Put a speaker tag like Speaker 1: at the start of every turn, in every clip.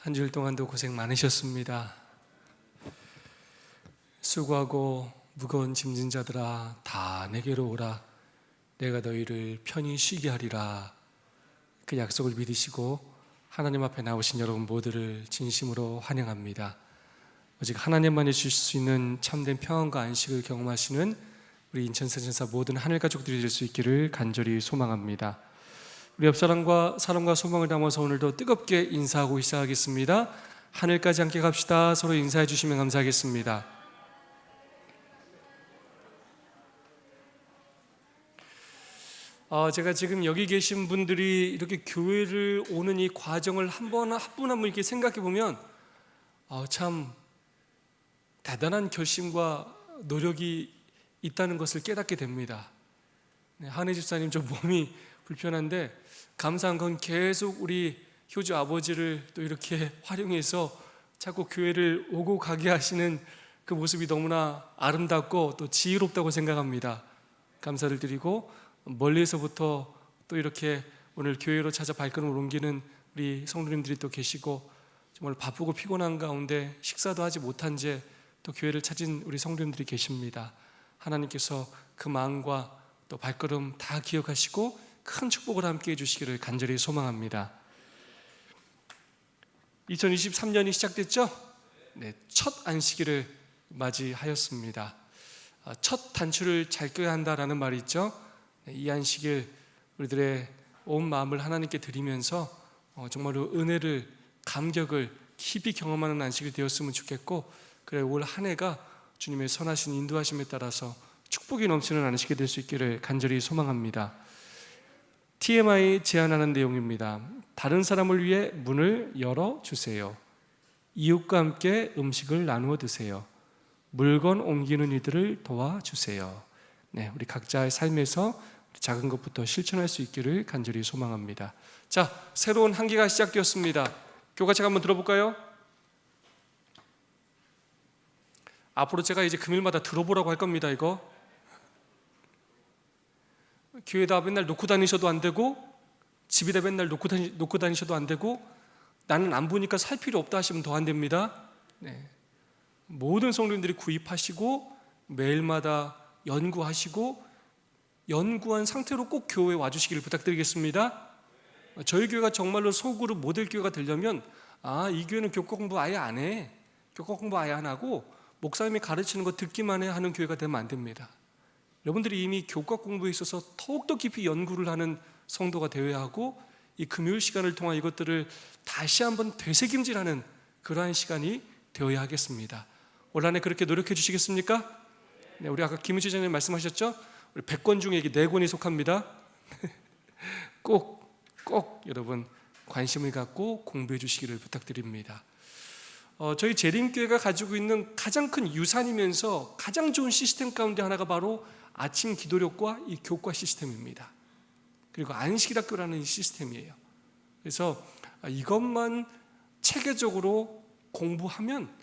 Speaker 1: 한 주일 동안도 고생 많으셨습니다. 수고하고 무거운 짐진 자들아 다 내게로 오라. 내가 너희를 편히 쉬게 하리라. 그 약속을 믿으시고 하나님 앞에 나오신 여러분 모두를 진심으로 환영합니다. 오직 하나님만이 주실 수 있는 참된 평안과 안식을 경험하시는 우리 인천세전사 모든 하늘 가족들이 될 수 있기를 간절히 소망합니다. 우리 옆사람과 사랑과 소망을 담아서 오늘도 뜨겁게 인사하고 시작하겠습니다. 하늘까지 함께 갑시다. 서로 인사해 주시면 감사하겠습니다. 제가 지금 여기 계신 분들이 이렇게 교회를 오는 이 과정을 한 분 한 분 이렇게 생각해 보면 참 대단한 결심과 노력이 있다는 것을 깨닫게 됩니다. 한혜 집사님 좀 몸이 불편한데 감사한 건 계속 우리 효주 아버지를 또 이렇게 활용해서 자꾸 교회를 오고 가게 하시는 그 모습이 너무나 아름답고 또 지혜롭다고 생각합니다. 감사를 드리고 멀리서부터 또 이렇게 오늘 교회로 찾아 발걸음을 옮기는 우리 성도님들이 또 계시고 정말 바쁘고 피곤한 가운데 식사도 하지 못한 채 또 교회를 찾은 우리 성도님들이 계십니다. 하나님께서 그 마음과 또 발걸음 다 기억하시고 큰 축복을 함께 해주시기를 간절히 소망합니다. 2023년이 시작됐죠? 네, 첫 안식일을 맞이하였습니다. 첫 단추를 잘 껴야 한다라는 말이 있죠. 이 안식일 우리들의 온 마음을 하나님께 드리면서 정말로 은혜를, 감격을 깊이 경험하는 안식이 되었으면 좋겠고, 그래 올 한 해가 주님의 선하신 인도하심에 따라서 축복이 넘치는 안식이 될 수 있기를 간절히 소망합니다. TMI 제안하는 내용입니다. 다른 사람을 위해 문을 열어주세요. 이웃과 함께 음식을 나누어 드세요. 물건 옮기는 이들을 도와주세요. 네, 우리 각자의 삶에서 작은 것부터 실천할 수 있기를 간절히 소망합니다. 자, 새로운 한 기가 시작되었습니다. 교과책 한번 들어볼까요? 앞으로 제가 이제 금요일마다 들어보라고 할 겁니다. 이거 교회에다 맨날 놓고 다니셔도 안 되고, 집에다 맨날 놓고 다니셔도 안 되고, 나는 안 보니까 살 필요 없다 하시면 더 안 됩니다. 네. 모든 성도님들이 구입하시고 매일마다 연구하시고 연구한 상태로 꼭 교회에 와주시기를 부탁드리겠습니다. 저희 교회가 정말로 소그룹 모델 교회가 되려면 이 교회는 교과 공부 아예 안 해, 교과 공부 아예 안 하고 목사님이 가르치는 거 듣기만 해 하는 교회가 되면 안 됩니다. 여러분들이 이미 교과 공부에 있어서 더욱더 깊이 연구를 하는 성도가 되어야 하고, 이 금요일 시간을 통한 이것들을 다시 한번 되새김질하는 그러한 시간이 되어야 하겠습니다. 올 한 해 그렇게 노력해 주시겠습니까? 네, 우리 아까 김은지 장님 말씀하셨죠? 우리 100권 중에 이게 4권이 속합니다. 꼭 여러분 관심을 갖고 공부해 주시기를 부탁드립니다. 저희 재림교회가 가지고 있는 가장 큰 유산이면서 가장 좋은 시스템 가운데 하나가 바로 아침 기도력과 이 교과 시스템입니다. 그리고 안식일학교라는 시스템이에요. 그래서 이것만 체계적으로 공부하면,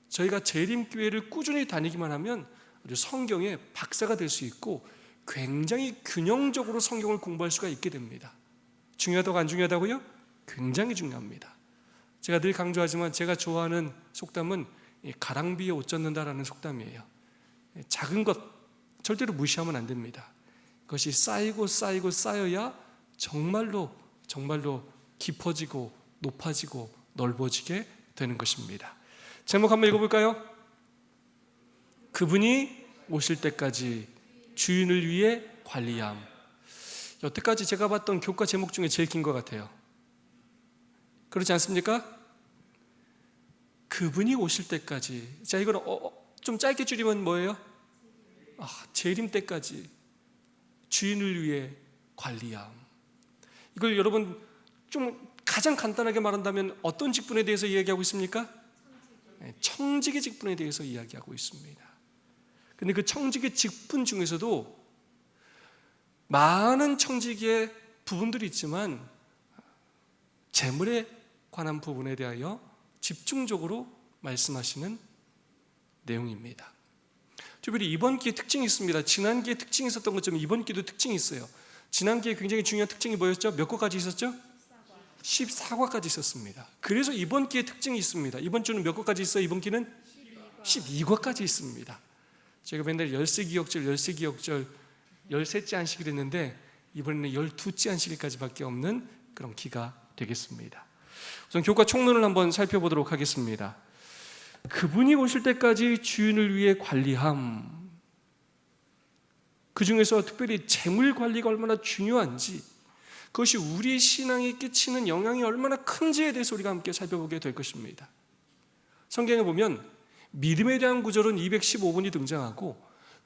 Speaker 1: 저희가 재림교회를 꾸준히 다니기만 하면 아주 성경의 박사가 될 수 있고 굉장히 균형적으로 성경을 공부할 수가 있게 됩니다. 중요하다고 안 중요하다고요? 굉장히 중요합니다. 제가 늘 강조하지만 제가 좋아하는 속담은 가랑비에 옷 젖는다라는 속담이에요. 작은 것 절대로 무시하면 안 됩니다. 그것이 쌓이고 쌓여야 정말로 깊어지고 높아지고 넓어지게 되는 것입니다. 제목 한번 읽어볼까요? 그분이 오실 때까지 주인을 위해 관리함. 여태까지 제가 봤던 교과 제목 중에 제일 긴 것 같아요. 그렇지 않습니까? 그분이 오실 때까지. 자, 이걸 좀 짧게 줄이면 뭐예요? 재림 때까지 주인을 위해 관리함. 이걸 여러분 좀 가장 간단하게 말한다면 어떤 직분에 대해서 이야기하고 있습니까? 청지기 직분에 대해서 이야기하고 있습니다. 근데 그 청지기 직분 중에서도 많은 청지기의 부분들이 있지만 재물에 관한 부분에 대하여 집중적으로 말씀하시는 내용입니다. 특별히 이번 기회에 특징이 있습니다. 지난 기회에 특징이 있었던 것처럼 이번 기회도 특징이 있어요. 지난 기회에 굉장히 중요한 특징이 뭐였죠? 몇 가지 있었죠? 14과까지 있었습니다. 그래서 이번 기의 특징이 있습니다. 이번 주는 몇 과까지 있어요? 이번 기는 12과까지 있습니다. 제가 맨날 13기억절, 13기억절 13째 안식일 했는데 이번에는 12째 안식일까지밖에 없는 그런 기가 되겠습니다. 우선 교과 총론을 한번 살펴보도록 하겠습니다. 그분이 오실 때까지 주인을 위해 관리함, 그 중에서 특별히 재물 관리가 얼마나 중요한지, 그것이 우리 신앙에 끼치는 영향이 얼마나 큰지에 대해서 우리가 함께 살펴보게 될 것입니다. 성경에 보면 믿음에 대한 구절은 215번이 등장하고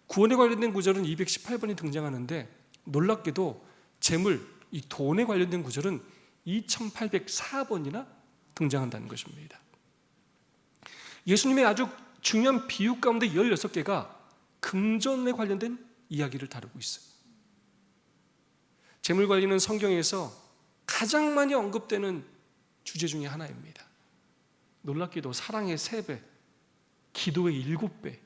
Speaker 1: 구원에 관련된 구절은 218번이 등장하는데, 놀랍게도 재물, 이 돈에 관련된 구절은 2804번이나 등장한다는 것입니다. 예수님의 아주 중요한 비유 가운데 16개가 금전에 관련된 이야기를 다루고 있어요. 재물 관리는 성경에서 가장 많이 언급되는 주제 중에 하나입니다. 놀랍게도 사랑의 3배, 기도의 7배,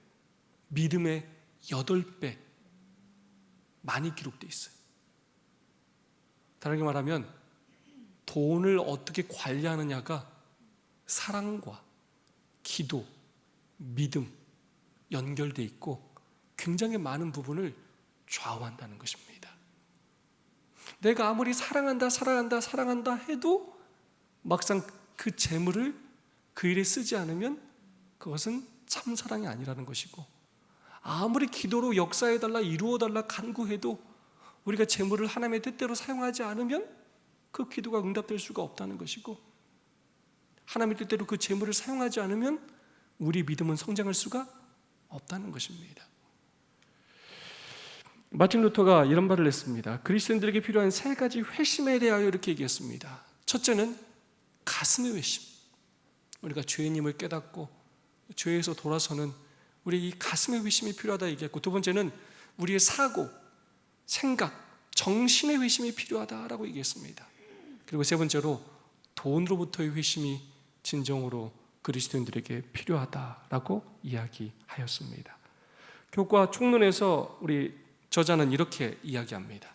Speaker 1: 믿음의 8배 많이 기록되어 있어요. 다르게 말하면 돈을 어떻게 관리하느냐가 사랑과 기도, 믿음 연결되어 있고 굉장히 많은 부분을 좌우한다는 것입니다. 내가 아무리 사랑한다 해도 막상 그 재물을 그 일에 쓰지 않으면 그것은 참 사랑이 아니라는 것이고, 아무리 기도로 역사해달라, 이루어달라 간구해도 우리가 재물을 하나님의 뜻대로 사용하지 않으면 그 기도가 응답될 수가 없다는 것이고, 하나님의 뜻대로 그 재물을 사용하지 않으면 우리 믿음은 성장할 수가 없다는 것입니다. 마틴 루터가 이런 말을 했습니다. 그리스도인들에게 필요한 3가지 회심에 대하여 이렇게 얘기했습니다. 첫째는 가슴의 회심, 우리가 죄인임을 깨닫고 죄에서 돌아서는 우리 이 가슴의 회심이 필요하다 얘기했고, 두 번째는 우리의 사고, 생각, 정신의 회심이 필요하다라고 얘기했습니다. 그리고 세 번째로 돈으로부터의 회심이 진정으로 그리스도인들에게 필요하다라고 이야기하였습니다. 교과 총론에서 우리 저자는 이렇게 이야기합니다.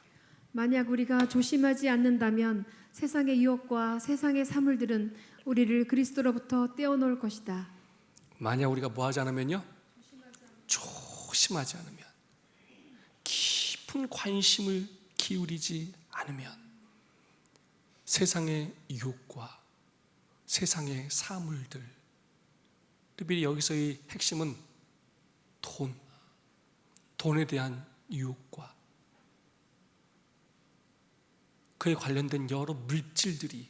Speaker 2: 만약 우리가 조심하지 않는다면 세상의 유혹과 세상의 사물들은 우리를 그리스도로부터 떼어놓을 것이다.
Speaker 1: 만약 우리가 뭐 하지 않으면요? 조심하지 않으면, 깊은 관심을 기울이지 않으면 세상의 유혹과 세상의 사물들, 특별히 여기서의 핵심은 돈에 대한 유혹과 그에 관련된 여러 물질들이,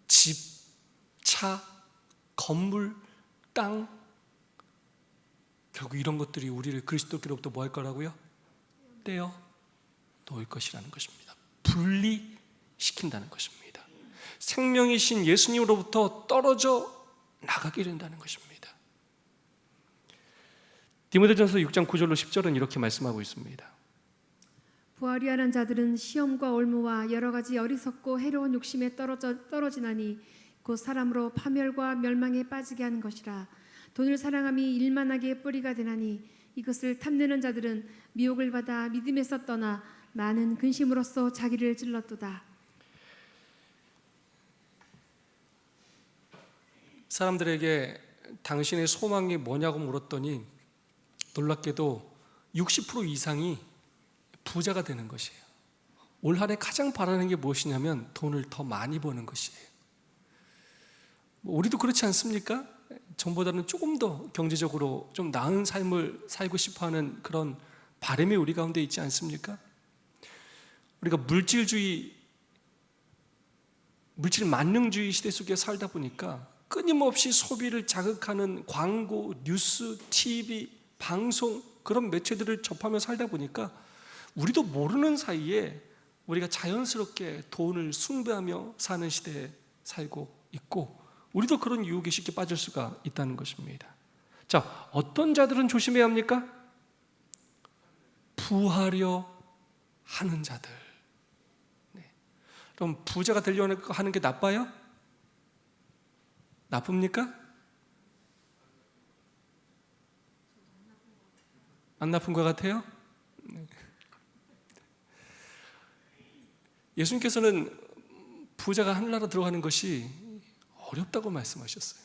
Speaker 1: 집, 차, 건물, 땅, 결국 이런 것들이 우리를 그리스도께로부터 뭐 할 거라고요? 떼어 놓을 것이라는 것입니다. 분리시킨다는 것입니다. 생명이신 예수님으로부터 떨어져 나가게 된다는 것입니다. 디모데전서 6장 9절로 10절은 이렇게 말씀하고 있습니다.
Speaker 2: 부활이하는 자들은 시험과 올무와 여러 가지 어리석고 해로운 욕심에 떨어지나니 곧 사람으로 파멸과 멸망에 빠지게 하는 것이라. 돈을 사랑함이 일만하게 뿌리가 되나니 이것을 탐내는 자들은 미혹을 받아 믿음에서 떠나 많은 근심으로써 자기를 찔렀도다.
Speaker 1: 사람들에게 당신의 소망이 뭐냐고 물었더니 놀랍게도 60% 이상이 부자가 되는 것이에요. 올 한 해 가장 바라는 게 무엇이냐면 돈을 더 많이 버는 것이에요. 우리도 그렇지 않습니까? 전보다는 조금 더 경제적으로 좀 나은 삶을 살고 싶어하는 그런 바람이 우리 가운데 있지 않습니까? 우리가 물질 만능주의 시대 속에 살다 보니까 끊임없이 소비를 자극하는 광고, 뉴스, TV, 방송, 그런 매체들을 접하며 살다 보니까 우리도 모르는 사이에 우리가 자연스럽게 돈을 숭배하며 사는 시대에 살고 있고, 우리도 그런 유혹에 쉽게 빠질 수가 있다는 것입니다. 자, 어떤 자들은 조심해야 합니까? 부하려 하는 자들. 그럼 부자가 되려고 하는 게 나빠요? 나쁩니까? 안 나쁜 것 같아요? 예수님께서는 부자가 하늘나라 들어가는 것이 어렵다고 말씀하셨어요.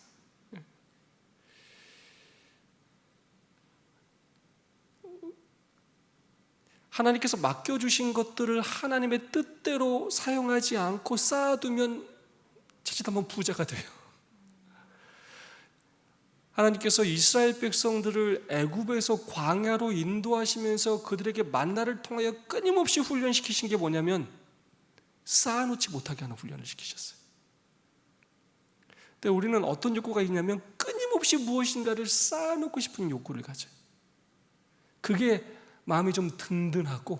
Speaker 1: 하나님께서 맡겨주신 것들을 하나님의 뜻대로 사용하지 않고 쌓아두면 자칫 한번 부자가 돼요. 하나님께서 이스라엘 백성들을 애굽에서 광야로 인도하시면서 그들에게 만나를 통하여 끊임없이 훈련시키신 게 뭐냐면 쌓아놓지 못하게 하는 훈련을 시키셨어요. 근데 우리는 어떤 욕구가 있냐면 끊임없이 무엇인가를 쌓아놓고 싶은 욕구를 가져요. 그게 마음이 좀 든든하고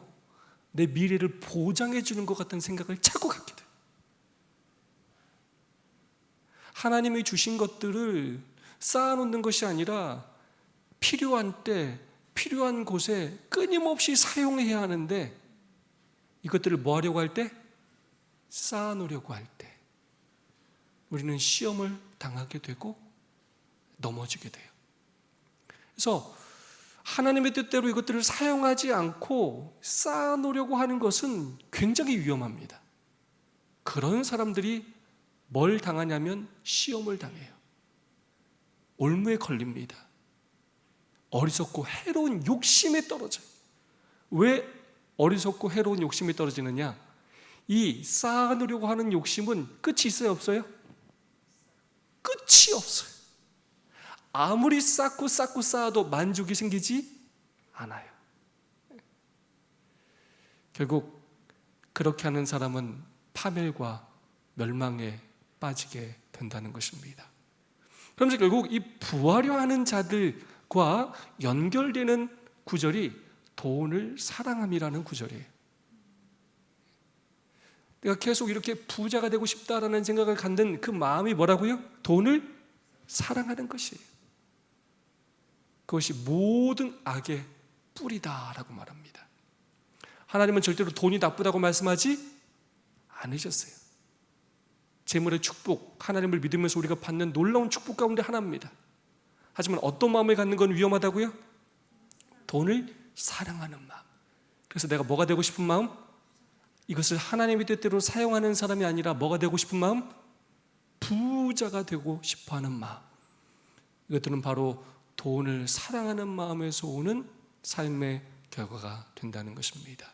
Speaker 1: 내 미래를 보장해 주는 것 같은 생각을 자꾸 갖게 돼요. 하나님이 주신 것들을 쌓아놓는 것이 아니라 필요한 때, 필요한 곳에 끊임없이 사용해야 하는데 이것들을 뭐 하려고 할 때? 쌓아놓으려고 할 때 우리는 시험을 당하게 되고 넘어지게 돼요. 그래서 하나님의 뜻대로 이것들을 사용하지 않고 쌓아놓으려고 하는 것은 굉장히 위험합니다. 그런 사람들이 뭘 당하냐면 시험을 당해요. 올무에 걸립니다. 어리석고 해로운 욕심에 떨어져요. 왜 어리석고 해로운 욕심에 떨어지느냐? 이 쌓아놓으려고 하는 욕심은 끝이 있어요, 없어요? 끝이 없어요. 아무리 쌓고 쌓아도 만족이 생기지 않아요. 결국 그렇게 하는 사람은 파멸과 멸망에 빠지게 된다는 것입니다. 그러면서 결국 이 부하려 하는 자들과 연결되는 구절이 돈을 사랑함이라는 구절이에요. 내가 계속 이렇게 부자가 되고 싶다라는 생각을 갖는 그 마음이 뭐라고요? 돈을 사랑하는 것이에요. 그것이 모든 악의 뿌리다라고 말합니다. 하나님은 절대로 돈이 나쁘다고 말씀하지 않으셨어요. 재물의 축복, 하나님을 믿으면서 우리가 받는 놀라운 축복 가운데 하나입니다. 하지만 어떤 마음을 갖는 건 위험하다고요? 돈을 사랑하는 마음. 그래서 내가 뭐가 되고 싶은 마음? 이것을 하나님의 뜻대로 사용하는 사람이 아니라 뭐가 되고 싶은 마음? 부자가 되고 싶어하는 마음. 이것들은 바로 돈을 사랑하는 마음에서 오는 삶의 결과가 된다는 것입니다.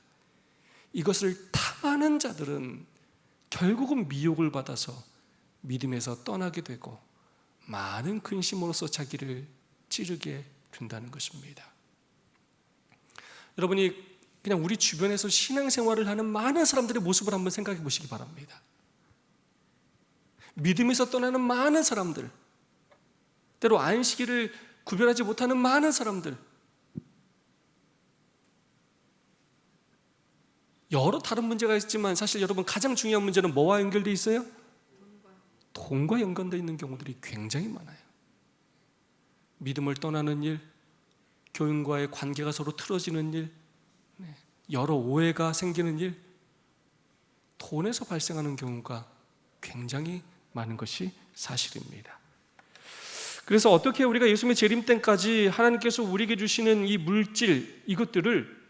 Speaker 1: 이것을 탐하는 자들은 결국은 미혹을 받아서 믿음에서 떠나게 되고 많은 근심으로써 자기를 찌르게 된다는 것입니다. 여러분이 그냥 우리 주변에서 신앙생활을 하는 많은 사람들의 모습을 한번 생각해 보시기 바랍니다. 믿음에서 떠나는 많은 사람들, 때로 안식일을 구별하지 못하는 많은 사람들, 여러 다른 문제가 있지만 사실 여러분 가장 중요한 문제는 뭐와 연결되어 있어요? 돈과 연관되어 있는 경우들이 굉장히 많아요. 믿음을 떠나는 일, 교인과의 관계가 서로 틀어지는 일, 여러 오해가 생기는 일, 돈에서 발생하는 경우가 굉장히 많은 것이 사실입니다. 그래서 어떻게 우리가 예수님의 재림 때까지 하나님께서 우리에게 주시는 이 물질, 이것들을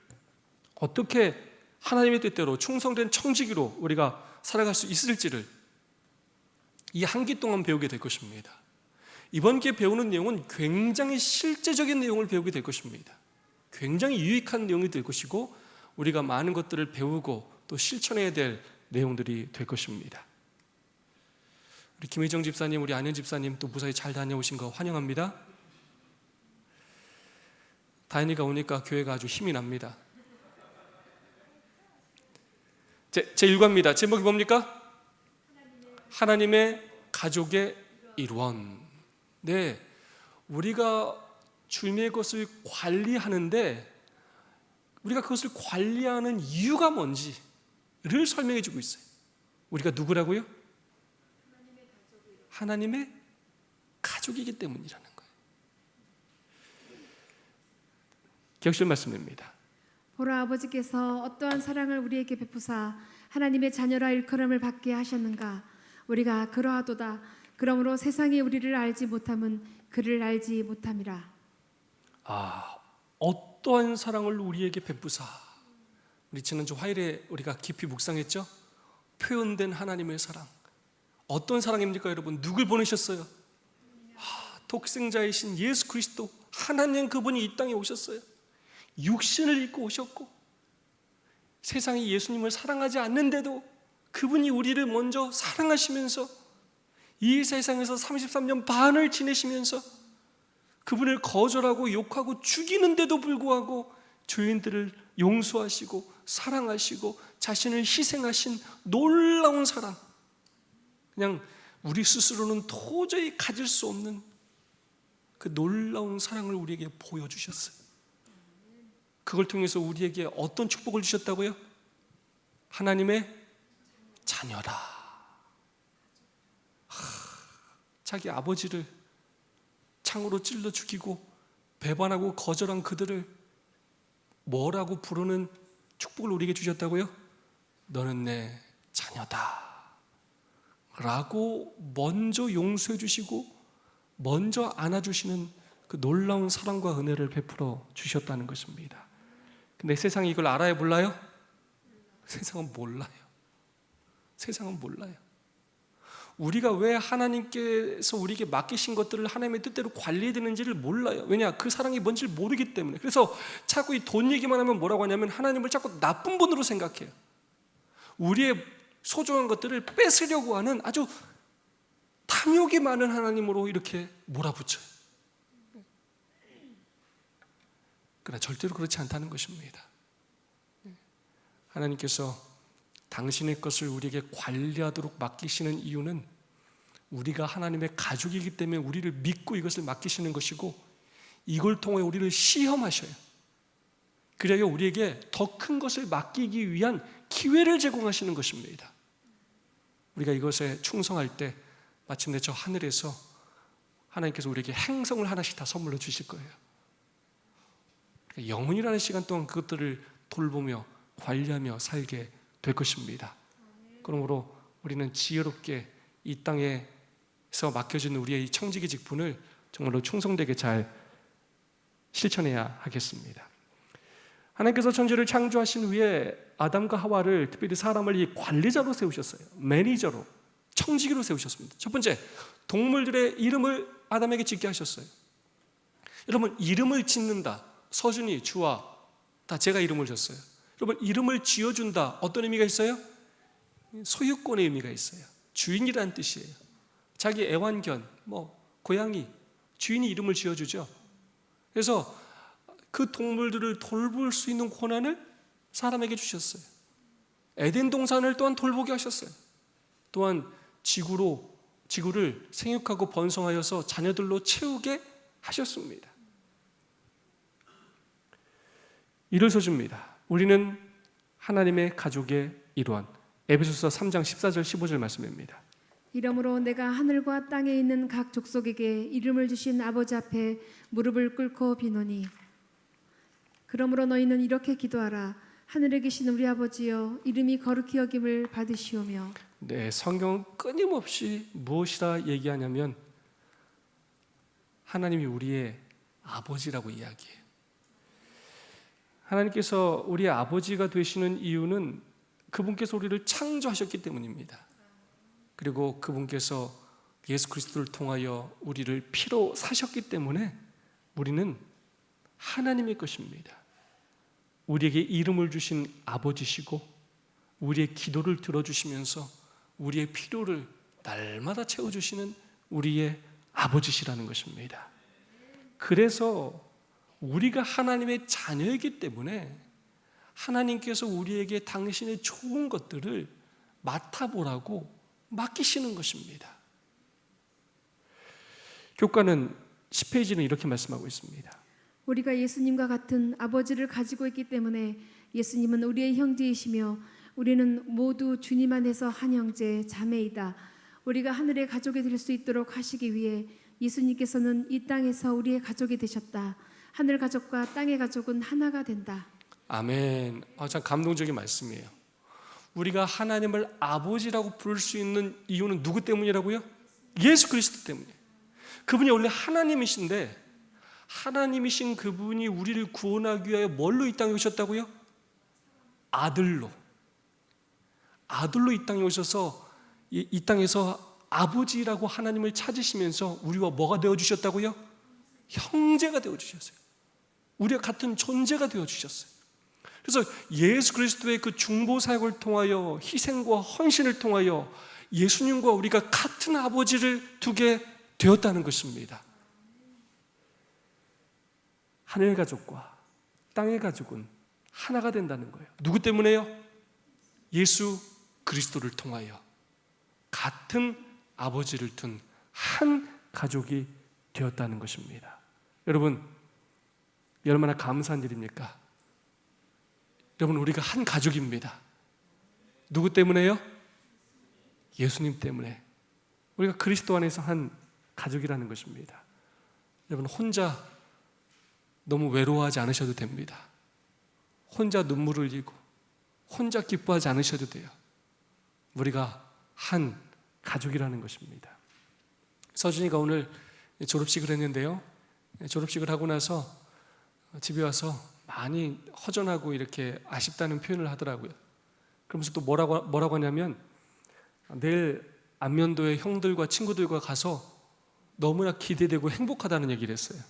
Speaker 1: 어떻게 하나님의 뜻대로 충성된 청지기로 우리가 살아갈 수 있을지를 이 한 기 동안 배우게 될 것입니다. 이번 기회에 배우는 내용은 굉장히 실제적인 내용을 배우게 될 것입니다. 굉장히 유익한 내용이 될 것이고 우리가 많은 것들을 배우고 또 실천해야 될 내용들이 될 것입니다. 우리 김혜정 집사님, 우리 안현 집사님 또 무사히 잘 다녀오신 거 환영합니다. 다현이가 오니까 교회가 아주 힘이 납니다. 제 일과입니다. 제목이 뭡니까? 하나님의 가족의 일원. 네, 우리가 주님의 것을 관리하는데 우리가 그것을 관리하는 이유가 뭔지를 설명해 주고 있어요. 우리가 누구라고요? 하나님의 가족이기 때문이라는 거예요. 기억실 말씀입니다.
Speaker 2: 보라, 아버지께서 어떠한 사랑을 우리에게 베푸사 하나님의 자녀라 일컬음을 받게 하셨는가. 우리가 그러하도다. 그러므로 세상이 우리를 알지 못함은 그를 알지 못함이라.
Speaker 1: 어떠한 사랑을 우리에게 베푸사. 우리 지난주 화요일에 우리가 깊이 묵상했죠? 표현된 하나님의 사랑. 어떤 사랑입니까, 여러분? 누굴 보내셨어요? 독생자이신 예수 그리스도, 하나님 그분이 이 땅에 오셨어요. 육신을 입고 오셨고, 세상이 예수님을 사랑하지 않는데도 그분이 우리를 먼저 사랑하시면서 이 세상에서 33년 반을 지내시면서 그분을 거절하고 욕하고 죽이는데도 불구하고 죄인들을 용서하시고 사랑하시고 자신을 희생하신 놀라운 사랑, 그냥 우리 스스로는 도저히 가질 수 없는 그 놀라운 사랑을 우리에게 보여주셨어요. 그걸 통해서 우리에게 어떤 축복을 주셨다고요? 하나님의 자녀라. 자기 아버지를 창으로 찔러 죽이고 배반하고 거절한 그들을 뭐라고 부르는 축복을 우리에게 주셨다고요? 너는 내 자녀다 라고 먼저 용서해 주시고 먼저 안아주시는 그 놀라운 사랑과 은혜를 베풀어 주셨다는 것입니다. 근데 세상이 이걸 알아요, 몰라요? 세상은 몰라요. 세상은 몰라요. 우리가 왜 하나님께서 우리에게 맡기신 것들을 하나님의 뜻대로 관리해야 되는지를 몰라요. 왜냐? 그 사랑이 뭔지를 모르기 때문에. 그래서 자꾸 이 돈 얘기만 하면 뭐라고 하냐면 하나님을 자꾸 나쁜 분으로 생각해요. 우리의 소중한 것들을 뺏으려고 하는 아주 탐욕이 많은 하나님으로 이렇게 몰아붙여요. 그러나 절대로 그렇지 않다는 것입니다. 하나님께서 당신의 것을 우리에게 관리하도록 맡기시는 이유는 우리가 하나님의 가족이기 때문에 우리를 믿고 이것을 맡기시는 것이고, 이걸 통해 우리를 시험하셔요. 그래야 우리에게 더 큰 것을 맡기기 위한 기회를 제공하시는 것입니다. 우리가 이것에 충성할 때 마침내 저 하늘에서 하나님께서 우리에게 행성을 하나씩 다 선물로 주실 거예요. 영혼이라는 시간 동안 그것들을 돌보며 관리하며 살게 될 것입니다. 그러므로 우리는 지혜롭게 이 땅에서 맡겨진 우리의 이 청지기 직분을 정말로 충성되게 잘 실천해야 하겠습니다. 하나님께서 천지를 창조하신 후에 아담과 하와를, 특별히 사람을 이 관리자로 세우셨어요. 매니저로, 청지기로 세우셨습니다. 첫 번째, 동물들의 이름을 아담에게 짓게 하셨어요. 여러분, 이름을 짓는다, 서준이, 주아 다 제가 이름을 줬어요. 여러분, 이름을 지어준다, 어떤 의미가 있어요? 소유권의 의미가 있어요. 주인이라는 뜻이에요. 자기 애완견, 고양이, 주인이 이름을 지어주죠. 그래서 그 동물들을 돌볼 수 있는 권한을 사람에게 주셨어요. 에덴 동산을 또한 돌보게 하셨어요. 또한 지구를 생육하고 번성하여서 자녀들로 채우게 하셨습니다. 이를 써줍니다. 우리는 하나님의 가족의 일원. 에베소서 3장 14절 15절 말씀입니다.
Speaker 2: 이러므로 내가 하늘과 땅에 있는 각 족속에게 이름을 주신 아버지 앞에 무릎을 꿇고 비노니, 그러므로 너희는 이렇게 기도하라. 하늘에 계신 우리 아버지여, 이름이 거룩히 여김을 받으시오며.
Speaker 1: 네, 성경은 끊임없이 무엇이라 얘기하냐면 하나님이 우리의 아버지라고 이야기해요. 하나님께서 우리의 아버지가 되시는 이유는 그분께서 우리를 창조하셨기 때문입니다. 그리고 그분께서 예수 그리스도를 통하여 우리를 피로 사셨기 때문에 우리는 하나님의 것입니다. 우리에게 이름을 주신 아버지시고 우리의 기도를 들어주시면서 우리의 필요를 날마다 채워주시는 우리의 아버지시라는 것입니다. 그래서 우리가 하나님의 자녀이기 때문에 하나님께서 우리에게 당신의 좋은 것들을 맡아보라고 맡기시는 것입니다. 교과는 10페이지는 이렇게 말씀하고 있습니다.
Speaker 2: 우리가 예수님과 같은 아버지를 가지고 있기 때문에 예수님은 우리의 형제이시며 우리는 모두 주님 안에서 한 형제 자매이다. 우리가 하늘의 가족이 될 수 있도록 하시기 위해 예수님께서는 이 땅에서 우리의 가족이 되셨다. 하늘 가족과 땅의 가족은 하나가 된다.
Speaker 1: 아멘. 참 감동적인 말씀이에요. 우리가 하나님을 아버지라고 부를 수 있는 이유는 누구 때문이라고요? 예수 그리스도 때문에. 그분이 원래 하나님이신데 하나님이신 그분이 우리를 구원하기 위하여 뭘로 이 땅에 오셨다고요? 아들로. 아들로 이 땅에 오셔서 이 땅에서 아버지라고 하나님을 찾으시면서 우리와 뭐가 되어주셨다고요? 형제가 되어주셨어요. 우리와 같은 존재가 되어주셨어요. 그래서 예수 그리스도의 그 중보 사역을 통하여 희생과 헌신을 통하여 예수님과 우리가 같은 아버지를 두게 되었다는 것입니다. 하늘 가족과 땅의 가족은 하나가 된다는 거예요. 누구 때문에요? 예수 그리스도를 통하여 같은 아버지를 둔 한 가족이 되었다는 것입니다. 여러분, 얼마나 감사한 일입니까? 여러분, 우리가 한 가족입니다. 누구 때문에요? 예수님 때문에. 우리가 그리스도 안에서 한 가족이라는 것입니다. 여러분, 혼자 너무 외로워하지 않으셔도 됩니다. 혼자 눈물을 흘리고 혼자 기뻐하지 않으셔도 돼요. 우리가 한 가족이라는 것입니다. 서준이가 오늘 졸업식을 했는데요, 졸업식을 하고 나서 집에 와서 많이 허전하고 이렇게 아쉽다는 표현을 하더라고요. 그러면서 또 뭐라고 하냐면, 내일 안면도의 형들과 친구들과 가서 너무나 기대되고 행복하다는 얘기를 했어요.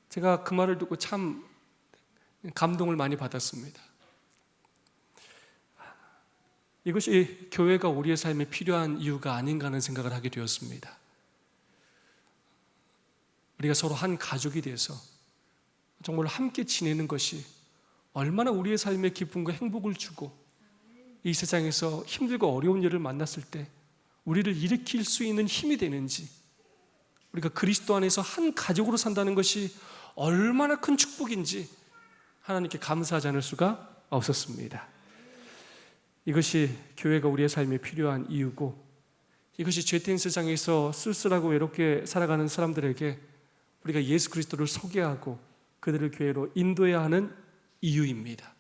Speaker 1: 제가 그 말을 듣고 참 감동을 많이 받았습니다. 이것이 교회가 우리의 삶에 필요한 이유가 아닌가 하는 생각을 하게 되었습니다. 우리가 서로 한 가족이 돼서 정말 함께 지내는 것이 얼마나 우리의 삶에 기쁨과 행복을 주고, 이 세상에서 힘들고 어려운 일을 만났을 때 우리를 일으킬 수 있는 힘이 되는지, 우리가 그리스도 안에서 한 가족으로 산다는 것이 얼마나 큰 축복인지 하나님께 감사하지 않을 수가 없었습니다. 이것이 교회가 우리의 삶에 필요한 이유고, 이것이 죄된 세상에서 쓸쓸하고 외롭게 살아가는 사람들에게 우리가 예수 그리스도를 소개하고 그들을 교회로 인도해야 하는 이유입니다.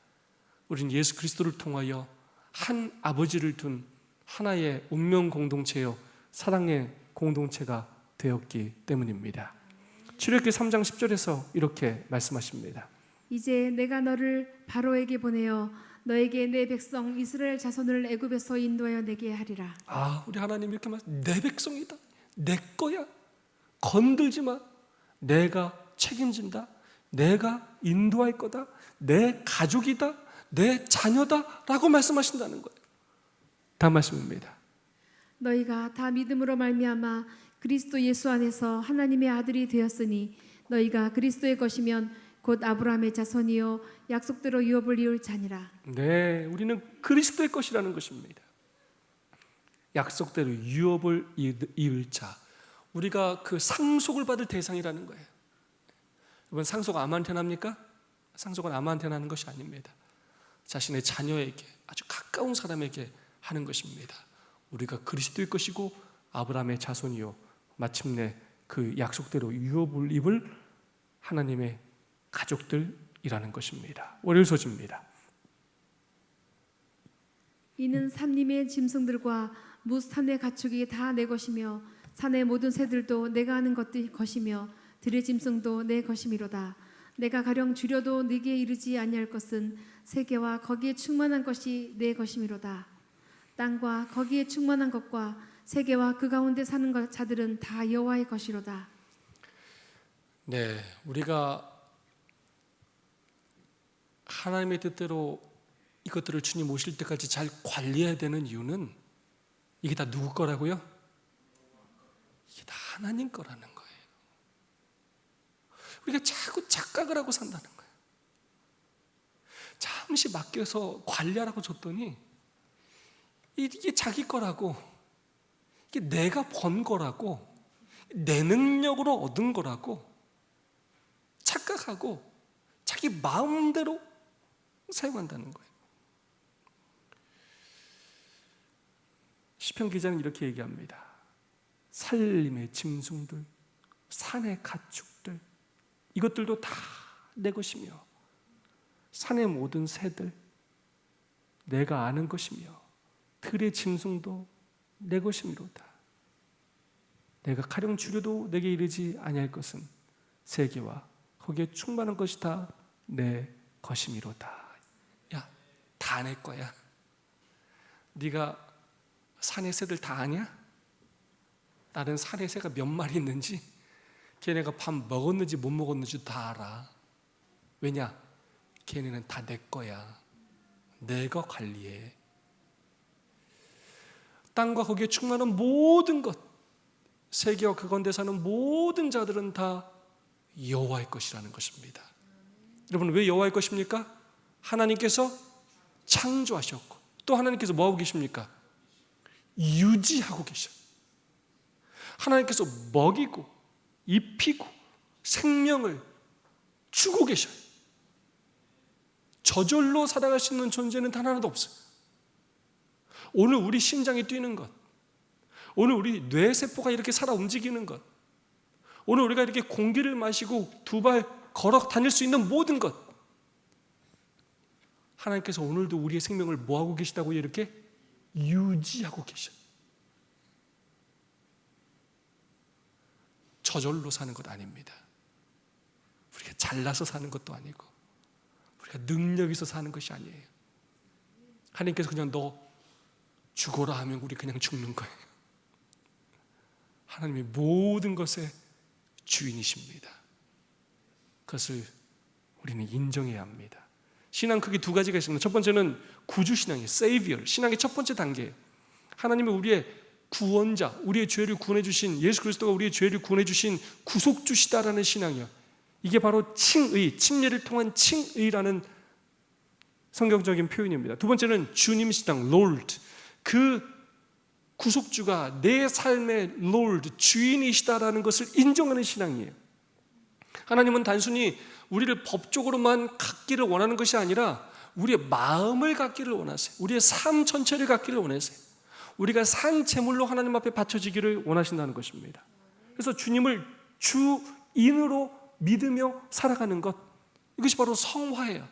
Speaker 1: 우리는 예수 그리스도를 통하여 한 아버지를 둔 하나의 운명 공동체요, 사랑의 공동체가 되었기 때문입니다. 출애굽기 3장 10절에서 이렇게 말씀하십니다.
Speaker 2: 이제 내가 너를 바로에게 보내어 너에게 내 백성 이스라엘 자손을 애굽에서 인도하여 내게 하리라.
Speaker 1: 우리 하나님 이렇게 내 백성이다, 내 거야, 건들지 마, 내가 책임진다, 내가 인도할 거다, 내 가족이다, 내 자녀다 라고 말씀하신다는 거예요. 다음 말씀입니다.
Speaker 2: 너희가 다 믿음으로 말미암아 그리스도 예수 안에서 하나님의 아들이 되었으니 너희가 그리스도의 것이면 곧 아브라함의 자손이요 약속대로 유업을 이을 자니라.
Speaker 1: 네, 우리는 그리스도의 것이라는 것입니다. 약속대로 유업을 이을 자, 우리가 그 상속을 받을 대상이라는 거예요. 여러분, 상속 아무한테나 합니까? 상속은 아무한테나 하는 것이 아닙니다. 자신의 자녀에게, 아주 가까운 사람에게 하는 것입니다. 우리가 그리스도의 것이고 아브라함의 자손이요 마침내 그 약속대로 유업을 입을 하나님의 가족들이라는 것입니다. 월요일 소지입니다.
Speaker 2: 이는 산림의 짐승들과 무산의 가축이 다 내 것이며 산의 모든 새들도 내가 하는 것이며 들의 짐승도 내 것이미로다. 내가 가령 줄여도 네게 이르지 아니할 것은 세계와 거기에 충만한 것이 내 것이미로다. 땅과 거기에 충만한 것과 세계와 그 가운데 사는 자들은 다 여호와의 것이로다.
Speaker 1: 네, 우리가 하나님의 뜻대로 이것들을 주님 오실 때까지 잘 관리해야 되는 이유는 이게 다 누구 거라고요? 이게 다 하나님 거라는 거예요. 우리가 자꾸 착각을 하고 산다는 거예요. 잠시 맡겨서 관리하라고 줬더니 이게 자기 거라고, 이게 내가 번 거라고, 내 능력으로 얻은 거라고 착각하고 자기 마음대로 사용한다는 거예요. 시편 기자는 이렇게 얘기합니다. 산림의 짐승들, 산의 가축들, 이것들도 다 내 것이며 산의 모든 새들 내가 아는 것이며 들의 짐승도 내 것이미로다. 내가 가령 줄여도 내게 이르지 아니할 것은 세계와 거기에 충만한 것이 다 내 것이미로다. 야, 다 내 거야. 네가 산의 새들 다 아냐? 나는 산의 새가 몇 마리 있는지, 걔네가 밥 먹었는지 못 먹었는지 다 알아. 왜냐? 걔네는 다 내 거야. 내가 관리해. 땅과 거기에 충만한 모든 것, 세계와 그 가운데 사는 모든 자들은 다 여호와의 것이라는 것입니다. 여러분, 왜 여호와의 것입니까? 하나님께서 창조하셨고, 또 하나님께서 뭐하고 계십니까? 유지하고 계셔요. 하나님께서 먹이고 입히고 생명을 주고 계셔요. 저절로 살아갈 수 있는 존재는 단 하나도 없어요. 오늘 우리 심장이 뛰는 것, 오늘 우리 뇌세포가 이렇게 살아 움직이는 것, 오늘 우리가 이렇게 공기를 마시고 두 발 걸어 다닐 수 있는 모든 것, 하나님께서 오늘도 우리의 생명을 뭐하고 계시다고 이렇게 유지하고 계셔요. 저절로 사는 것 아닙니다. 우리가 잘나서 사는 것도 아니고 우리가 능력 있어 사는 것이 아니에요. 하나님께서 그냥 너 죽어라 하면 우리 그냥 죽는 거예요. 하나님이 모든 것의 주인이십니다. 그것을 우리는 인정해야 합니다. 신앙 크게 두 가지가 있습니다. 첫 번째는 구주신앙이에요. Savior, 신앙의 첫 번째 단계예요. 하나님이 우리의 구원자, 우리의 죄를 구원해 주신, 예수 그리스도가 우리의 죄를 구원해 주신 구속주시다라는 신앙이요. 이게 바로 칭의, 침례를 통한 칭의라는 성경적인 표현입니다. 두 번째는 주님이시당, Lord. 그 구속주가 내 삶의 Lord, 주인이시다라는 것을 인정하는 신앙이에요. 하나님은 단순히 우리를 법적으로만 갖기를 원하는 것이 아니라 우리의 마음을 갖기를 원하세요. 우리의 삶 전체를 갖기를 원하세요. 우리가 산 제물로 하나님 앞에 바쳐지기를 원하신다는 것입니다. 그래서 주님을 주인으로 믿으며 살아가는 것, 이것이 바로 성화예요.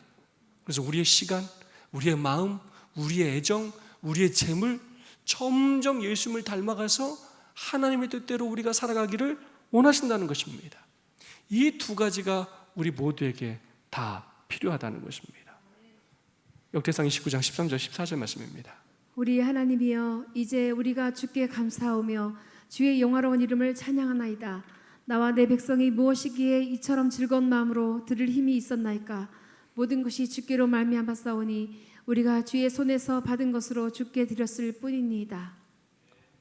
Speaker 1: 그래서 우리의 시간, 우리의 마음, 우리의 애정, 우리의 재물 점점 예수님을 닮아가서 하나님의 뜻대로 우리가 살아가기를 원하신다는 것입니다. 이 두 가지가 우리 모두에게 다 필요하다는 것입니다. 역대상 29장 13절 14절 말씀입니다.
Speaker 2: 우리 하나님이여, 이제 우리가 주께 감사하며 주의 영화로운 이름을 찬양하나이다. 나와 내 백성이 무엇이기에 이처럼 즐거운 마음으로 들을 힘이 있었나이까? 모든 것이 주께로 말미암았사오니 우리가 주의 손에서 받은 것으로 주께 드렸을 뿐이니이다.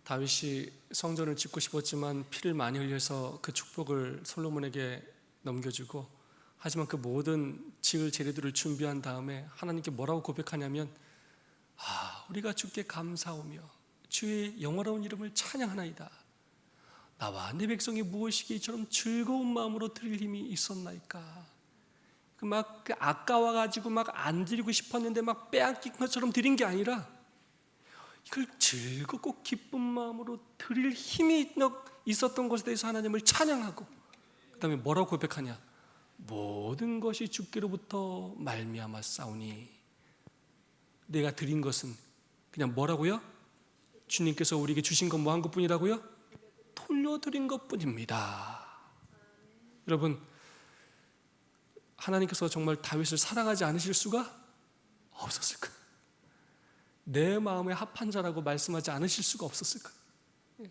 Speaker 1: 다윗이 성전을 짓고 싶었지만 피를 많이 흘려서 그 축복을 솔로몬에게 넘겨주고, 하지만 그 모든 지을 재료들을 준비한 다음에 하나님께 뭐라고 고백하냐면, 우리가 주께 감사하며 주의 영화로운 이름을 찬양하나이다. 나와 내 백성이 무엇이기에 이처럼 즐거운 마음으로 드릴 힘이 있었나이까. 막 아까워가지고 막 안 드리고 싶었는데 막 빼앗긴 것처럼 드린 게 아니라 이걸 즐겁고 기쁜 마음으로 드릴 힘이 있었던 것에 대해서 하나님을 찬양하고, 그 다음에 뭐라고 고백하냐? 모든 것이 주께로부터 말미암았사오니, 내가 드린 것은 그냥 뭐라고요? 주님께서 우리에게 주신 건 뭐 한 것뿐이라고요? 돌려드린 것뿐입니다. 여러분, 하나님께서 정말 다윗을 사랑하지 않으실 수가 없었을 거예요. 내 마음에 합한 자라고 말씀하지 않으실 수가 없었을 거예요.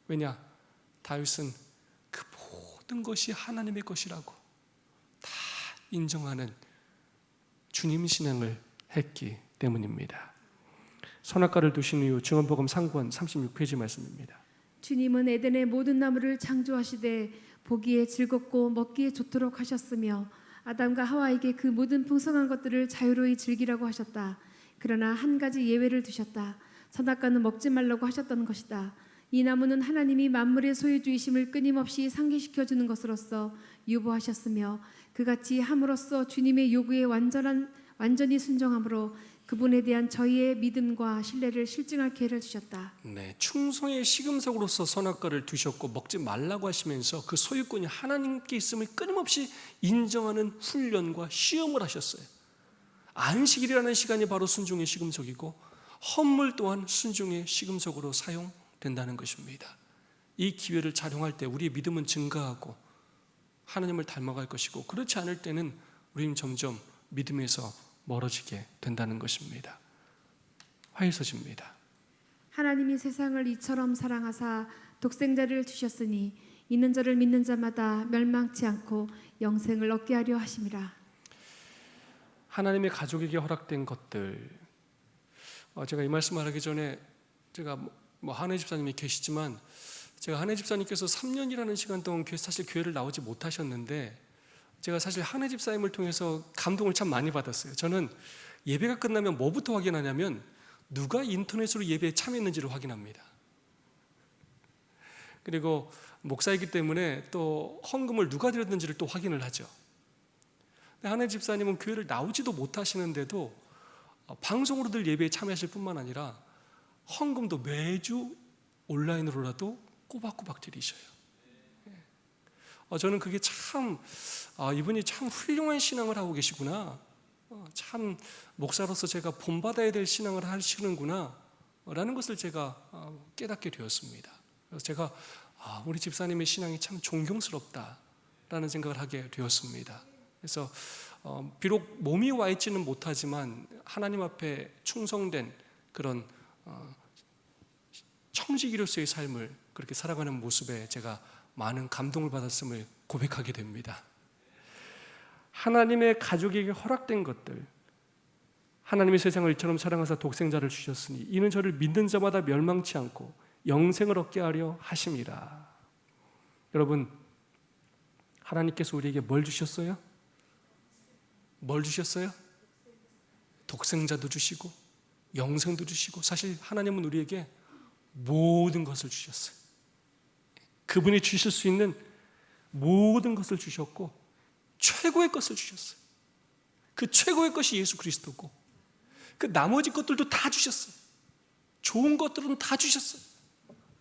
Speaker 1: 왜냐? 다윗은 그 모든 것이 하나님의 것이라고 다 인정하는 주님 신앙을 했기 때문입니다. 선악과를 두신 이후 증언복음 3권 36페이지 말씀입니다.
Speaker 2: 주님은 에덴의 모든 나무를 창조하시되 보기에 즐겁고 먹기에 좋도록 하셨으며 아담과 하와에게 그 모든 풍성한 것들을 자유로이 즐기라고 하셨다. 그러나 한 가지 예외를 두셨다. 선악과는 먹지 말라고 하셨던 것이다. 이 나무는 하나님이 만물의 소유주이심을 끊임없이 상기시켜 주는 것으로서 유보하셨으며 그같이 함으로써 주님의 요구에 완전히 순종함으로 그분에 대한 저희의 믿음과 신뢰를 실증할 기회를 주셨다.
Speaker 1: 네, 충성의 시금석으로서 선악과를 두셨고 먹지 말라고 하시면서 그 소유권이 하나님께 있음을 끊임없이 인정하는 훈련과 시험을 하셨어요. 안식일이라는 시간이 바로 순종의 시금석이고 헌물 또한 순종의 시금석으로 사용된다는 것입니다. 이 기회를 활용할 때 우리의 믿음은 증가하고 하나님을 닮아갈 것이고, 그렇지 않을 때는 우리는 점점 믿음에서 멀어지게 된다는 것입니다. 화해서집니다.
Speaker 2: 하나님이 세상을 이처럼 사랑하사 독생자를 주셨으니 이는 저를 믿는 자마다 멸망치 않고 영생을 얻게 하려 하심이라.
Speaker 1: 하나님의 가족에게 허락된 것들, 제가 이 말씀을 하기 전에 제가 한혜 집사님이 계시지만 제가 한혜 집사님께서 3년이라는 시간 동안 사실 교회를 나오지 못하셨는데 제가 사실 한혜 집사님을 통해서 감동을 참 많이 받았어요. 저는 예배가 끝나면 뭐부터 확인하냐면 누가 인터넷으로 예배에 참여했는지를 확인합니다. 그리고 목사이기 때문에 또 헌금을 누가 드렸는지를 또 확인을 하죠. 한혜 집사님은 교회를 나오지도 못하시는데도 방송으로 늘 예배에 참여하실 뿐만 아니라 헌금도 매주 온라인으로라도 꼬박꼬박 드리셔요. 저는 그게 참 이분이 참 훌륭한 신앙을 하고 계시구나, 참 목사로서 제가 본받아야 될 신앙을 하시는구나 라는 것을 제가 깨닫게 되었습니다. 그래서 제가 우리 집사님의 신앙이 참 존경스럽다라는 생각을 하게 되었습니다. 그래서 비록 몸이 와 있지는 못하지만 하나님 앞에 충성된 그런 청지기로서의 삶을 그렇게 살아가는 모습에 제가 많은 감동을 받았음을 고백하게 됩니다. 하나님의 가족에게 허락된 것들, 하나님의 세상을 이처럼 사랑하사 독생자를 주셨으니 이는 저를 믿는 자마다 멸망치 않고 영생을 얻게 하려 하심이라. 여러분, 하나님께서 우리에게 뭘 주셨어요? 뭘 주셨어요? 독생자도 주시고 영생도 주시고, 사실 하나님은 우리에게 모든 것을 주셨어요. 그분이 주실 수 있는 모든 것을 주셨고 최고의 것을 주셨어요. 그 최고의 것이 예수 그리스도고 그 나머지 것들도 다 주셨어요. 좋은 것들은 다 주셨어요.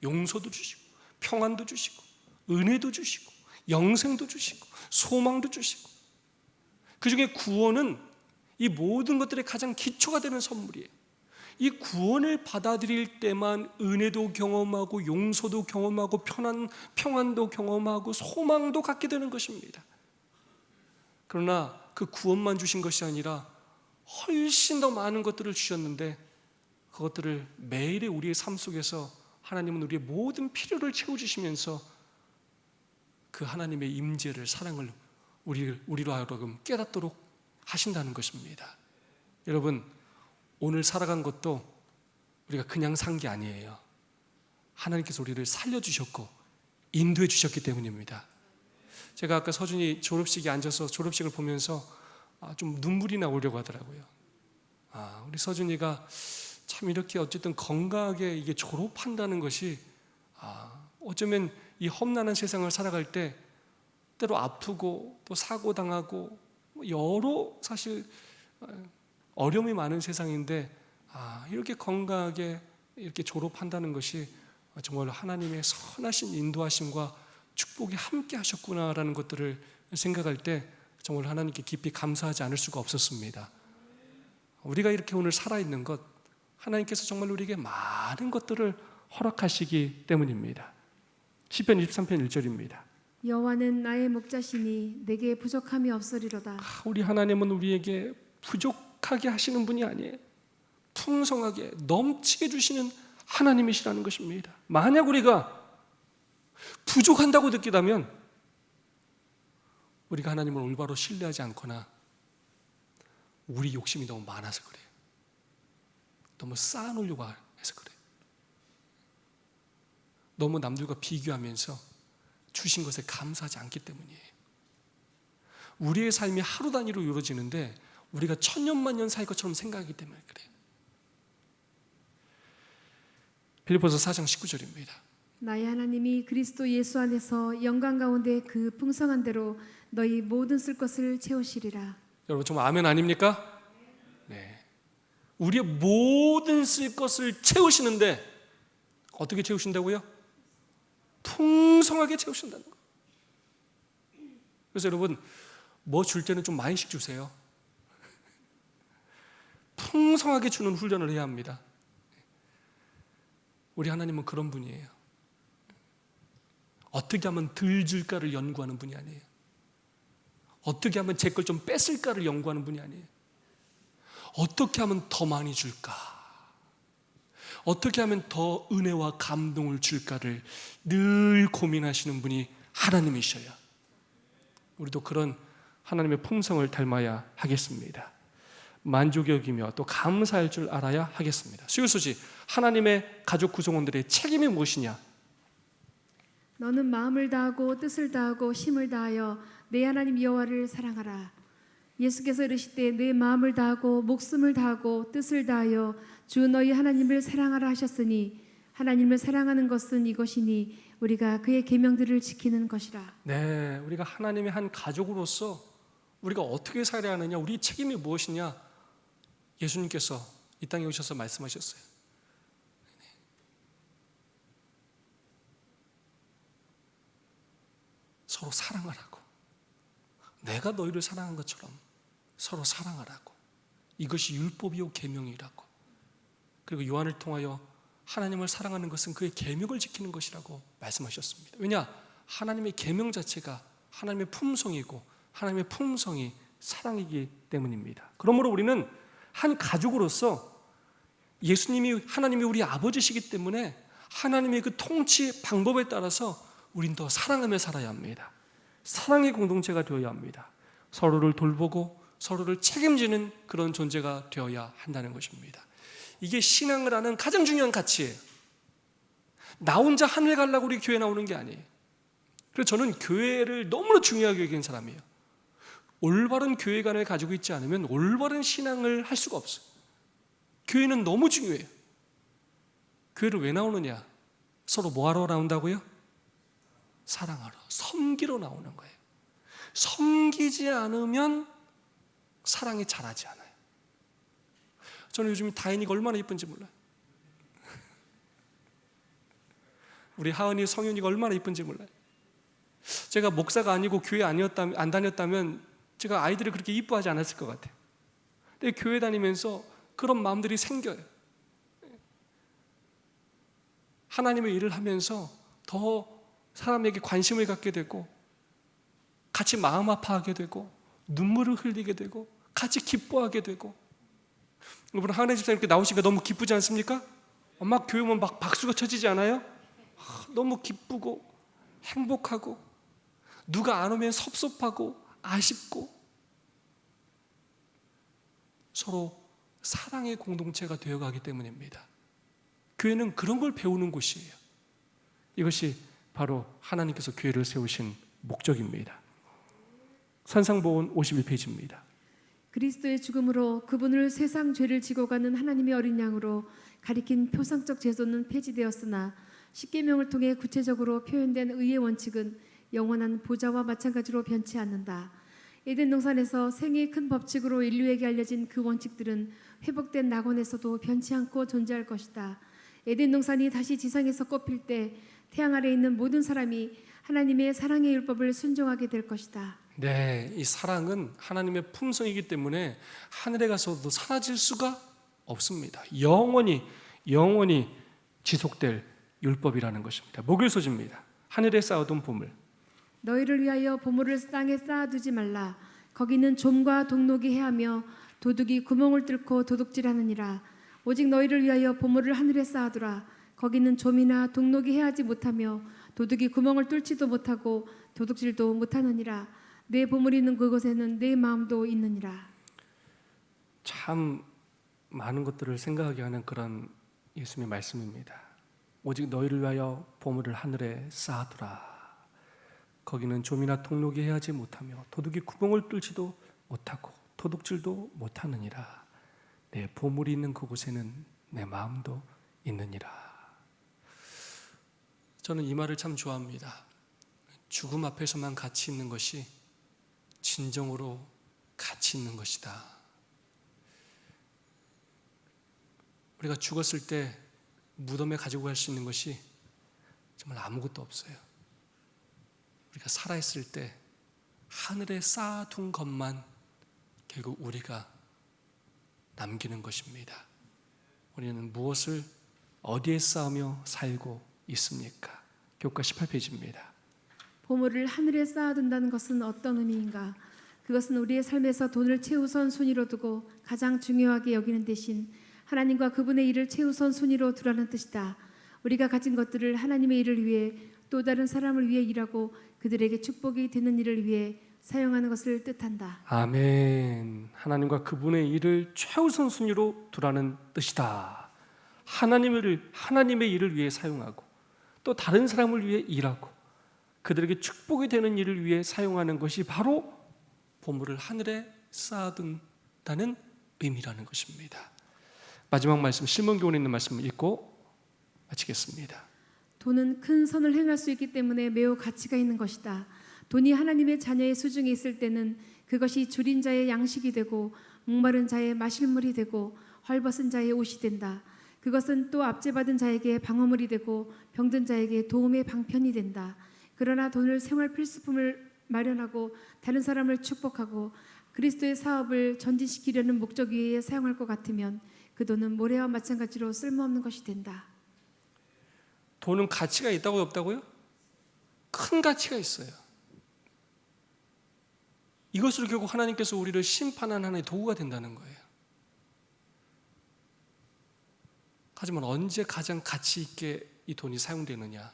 Speaker 1: 용서도 주시고 평안도 주시고 은혜도 주시고 영생도 주시고 소망도 주시고, 그 중에 구원은 이 모든 것들의 가장 기초가 되는 선물이에요. 이 구원을 받아들일 때만 은혜도 경험하고 용서도 경험하고 평안도 경험하고 소망도 갖게 되는 것입니다. 그러나 그 구원만 주신 것이 아니라 훨씬 더 많은 것들을 주셨는데 그것들을 매일의 우리의 삶 속에서 하나님은 우리의 모든 필요를 채워주시면서 그 하나님의 임재를, 사랑을 우리로 하여금 깨닫도록 하신다는 것입니다. 여러분, 오늘 살아간 것도 우리가 그냥 산 게 아니에요. 하나님께서 우리를 살려주셨고 인도해 주셨기 때문입니다. 제가 아까 서준이 졸업식에 앉아서 졸업식을 보면서 좀 눈물이 나오려고 하더라고요. 우리 서준이가 참 이렇게 어쨌든 건강하게 이게 졸업한다는 것이 어쩌면 이 험난한 세상을 살아갈 때 때로 아프고 또 사고당하고 여러 사실 어려움이 많은 세상인데 이렇게 건강하게 이렇게 졸업한다는 것이 정말 하나님의 선하신 인도하심과 축복이 함께 하셨구나라는 것들을 생각할 때 정말 하나님께 깊이 감사하지 않을 수가 없었습니다. 우리가 이렇게 오늘 살아있는 것, 하나님께서 정말 우리에게 많은 것들을 허락하시기 때문입니다. 시편 23편 1절입니다.
Speaker 2: 여호와는 나의 목자시니 내게 부족함이 없으리로다.
Speaker 1: 우리 하나님은 우리에게 부족하게 하시는 분이 아니에요. 풍성하게 넘치게 주시는 하나님이시라는 것입니다. 만약 우리가 부족한다고 느끼다면 우리가 하나님을 올바로 신뢰하지 않거나 우리 욕심이 너무 많아서 그래요. 너무 쌓아놓으려고 해서 그래요. 너무 남들과 비교하면서 주신 것에 감사하지 않기 때문이에요. 우리의 삶이 하루 단위로 이루어지는데 우리가 천년만년 살 것처럼 생각하기 때문에 그래요. 빌립보서 4장 19절입니다.
Speaker 2: 나의 하나님이 그리스도 예수 안에서 영광 가운데 그 풍성한 대로 너희 모든 쓸 것을 채우시리라.
Speaker 1: 여러분 정말 아멘 아닙니까? 네. 우리의 모든 쓸 것을 채우시는데 어떻게 채우신다고요? 풍성하게 채우신다는 거예요. 그래서 여러분 뭐 줄 때는 좀 많이씩 주세요. 풍성하게 주는 훈련을 해야 합니다. 우리 하나님은 그런 분이에요. 어떻게 하면 덜 줄까를 연구하는 분이 아니에요. 어떻게 하면 제 걸 좀 뺏을까를 연구하는 분이 아니에요. 어떻게 하면 더 많이 줄까? 어떻게 하면 더 은혜와 감동을 줄까를 늘 고민하시는 분이 하나님이셔요. 우리도 그런 하나님의 품성을 닮아야 하겠습니다. 만족이 여기며 또 감사할 줄 알아야 하겠습니다. 수요소지 하나님의 가족 구성원들의 책임이 무엇이냐?
Speaker 2: 너는 마음을 다하고 뜻을 다하고 힘을 다하여 내 하나님 여호와를 사랑하라. 예수께서 이르시되 내 마음을 다하고 목숨을 다하고 뜻을 다하여 주 너희 하나님을 사랑하라 하셨으니 하나님을 사랑하는 것은 이것이니 우리가 그의 계명들을 지키는 것이라.
Speaker 1: 네, 우리가 하나님의 한 가족으로서 우리가 어떻게 살아야 하느냐, 우리 책임이 무엇이냐, 예수님께서 이 땅에 오셔서 말씀하셨어요. 서로 사랑하라고. 내가 너희를 사랑한 것처럼 서로 사랑하라고. 이것이 율법이요 계명이라고. 그리고 요한을 통하여 하나님을 사랑하는 것은 그의 계명을 지키는 것이라고 말씀하셨습니다. 왜냐? 하나님의 계명 자체가 하나님의 품성이고 하나님의 품성이 사랑이기 때문입니다. 그러므로 우리는 한 가족으로서 예수님이 하나님이 우리 아버지시기 때문에 하나님의 그 통치 방법에 따라서 우린 더 사랑하며 살아야 합니다. 사랑의 공동체가 되어야 합니다. 서로를 돌보고 서로를 책임지는 그런 존재가 되어야 한다는 것입니다. 이게 신앙을 하는 가장 중요한 가치예요. 나 혼자 하늘 가려고 우리 교회 나오는 게 아니에요. 그래서 저는 교회를 너무나 중요하게 여기는 사람이에요. 올바른 교회관을 가지고 있지 않으면 올바른 신앙을 할 수가 없어요. 교회는 너무 중요해요. 교회를 왜 나오느냐? 서로 뭐하러 나온다고요? 사랑하러, 섬기러 나오는 거예요. 섬기지 않으면 사랑이 자라지 않아요. 저는 요즘 다인이가 얼마나 이쁜지 몰라요. 우리 하은이, 성윤이가 얼마나 이쁜지 몰라요. 제가 목사가 아니고 교회 안 다녔다면 제가 아이들을 그렇게 이뻐하지 않았을 것 같아요. 근데 교회 다니면서 그런 마음들이 생겨요. 하나님의 일을 하면서 더 사람에게 관심을 갖게 되고 같이 마음 아파하게 되고 눈물을 흘리게 되고 같이 기뻐하게 되고. 여러분, 하은혜 집사님 이렇게 나오시니까 너무 기쁘지 않습니까? 막 교회 오면 막 박수가 쳐지지 않아요? 너무 기쁘고 행복하고 누가 안 오면 섭섭하고 아쉽고 서로 사랑의 공동체가 되어가기 때문입니다. 교회는 그런 걸 배우는 곳이에요. 이것이 바로 하나님께서 교회를 세우신 목적입니다. 산상보온 51페이지입니다.
Speaker 2: 그리스도의 죽음으로 그분을 세상 죄를 지고 가는 하나님의 어린 양으로 가리킨 표상적 제도는 폐지되었으나 십계명을 통해 구체적으로 표현된 의의 원칙은 영원한 보좌와 마찬가지로 변치 않는다. 에덴 동산에서 생애의 큰 법칙으로 인류에게 알려진 그 원칙들은 회복된 낙원에서도 변치 않고 존재할 것이다. 에덴 동산이 다시 지상에서 꼽힐 때 태양 아래에 있는 모든 사람이 하나님의 사랑의 율법을 순종하게 될 것이다.
Speaker 1: 네, 이 사랑은 하나님의 품성이기 때문에 하늘에 가서도 사라질 수가 없습니다. 영원히 지속될 율법이라는 것입니다. 목요일 소지입니다. 하늘에 쌓아둔 보물.
Speaker 2: 너희를 위하여 보물을 땅에 쌓아두지 말라. 거기는 좀과 동록이 해하며 도둑이 구멍을 뚫고 도둑질하느니라. 오직 너희를 위하여 보물을 하늘에 쌓아두라. 거기는 좀이나 동록이 해하지 못하며 도둑이 구멍을 뚫지도 못하고 도둑질도 못하느니라. 내 보물이 있는 그곳에는 내 마음도 있느니라.
Speaker 1: 참 많은 것들을 생각하게 하는 그런 예수님의 말씀입니다. 오직 너희를 위하여 보물을 하늘에 쌓아두라. 거기는 좀이나 동록이 해하지 못하며 도둑이 구멍을 뚫지도 못하고 도둑질도 못하느니라. 내 보물이 있는 그곳에는 내 마음도 있느니라. 저는 이 말을 참 좋아합니다. 죽음 앞에서만 가치 있는 것이 진정으로 가치 있는 것이다. 우리가 죽었을 때 무덤에 가지고 갈 수 있는 것이 정말 아무것도 없어요. 우리가 살아있을 때 하늘에 쌓아둔 것만 결국 우리가 남기는 것입니다. 우리는 무엇을 어디에 쌓으며 살고 있습니까? 교과 18페이지입니다.
Speaker 2: 보물을 하늘에 쌓아둔다는 것은 어떤 의미인가? 그것은 우리의 삶에서 돈을 최우선 순위로 두고 가장 중요하게 여기는 대신 하나님과 그분의 일을 최우선 순위로 두라는 뜻이다. 우리가 가진 것들을 하나님의 일을 위해 또 다른 사람을 위해 일하고 그들에게 축복이 되는 일을 위해 사용하는 것을 뜻한다.
Speaker 1: 아멘. 하나님과 그분의 일을 최우선 순위로 두라는 뜻이다. 하나님의 일을 위해 사용하고 또 다른 사람을 위해 일하고 그들에게 축복이 되는 일을 위해 사용하는 것이 바로 보물을 하늘에 쌓아둔다는 의미라는 것입니다. 마지막 말씀 신명기원에 있는 말씀을 읽고 마치겠습니다.
Speaker 2: 돈은 큰 선을 행할 수 있기 때문에 매우 가치가 있는 것이다. 돈이 하나님의 자녀의 수중에 있을 때는 그것이 줄인 자의 양식이 되고 목마른 자의 마실 물이 되고 헐벗은 자의 옷이 된다. 그것은 또 압제받은 자에게 방어물이 되고 병든 자에게 도움의 방편이 된다. 그러나 돈을 생활 필수품을 마련하고 다른 사람을 축복하고 그리스도의 사업을 전진시키려는 목적 위에 사용할 것 같으면 그 돈은 모래와 마찬가지로 쓸모없는 것이 된다.
Speaker 1: 돈은 가치가 있다고요, 없다고요? 큰 가치가 있어요. 이것으로 결국 하나님께서 우리를 심판하는 하나의 도구가 된다는 거예요. 하지만 언제 가장 가치 있게 이 돈이 사용되느냐?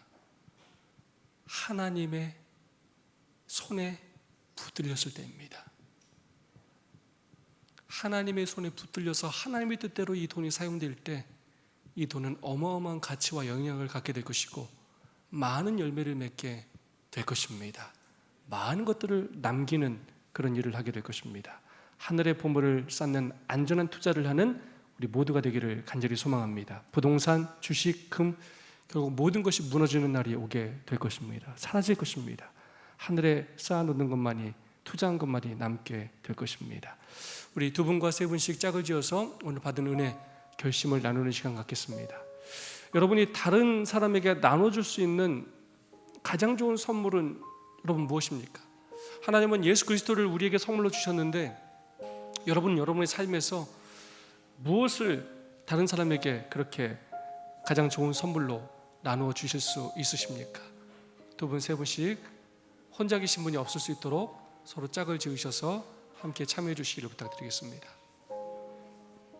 Speaker 1: 하나님의 손에 붙들렸을 때입니다. 하나님의 손에 붙들려서 하나님의 뜻대로 이 돈이 사용될 때 이 돈은 어마어마한 가치와 영향을 갖게 될 것이고 많은 열매를 맺게 될 것입니다. 많은 것들을 남기는 그런 일을 하게 될 것입니다. 하늘의 보물을 쌓는 안전한 투자를 하는 우리 모두가 되기를 간절히 소망합니다. 부동산, 주식, 금 결국 모든 것이 무너지는 날이 오게 될 것입니다. 사라질 것입니다. 하늘에 쌓아놓는 것만이 투자한 것만이 남게 될 것입니다. 우리 두 분과 세 분씩 짝을 지어서 오늘 받은 은혜 결심을 나누는 시간 갖겠습니다. 여러분이 다른 사람에게 나눠줄 수 있는 가장 좋은 선물은 여러분 무엇입니까? 하나님은 예수 그리스도를 우리에게 선물로 주셨는데 여러분의 삶에서 무엇을 다른 사람에게 그렇게 가장 좋은 선물로 나누어 주실 수 있으십니까? 두 분, 세 분씩 혼자 계신 분이 없을 수 있도록 서로 짝을 지으셔서 함께 참여해 주시기를 부탁드리겠습니다.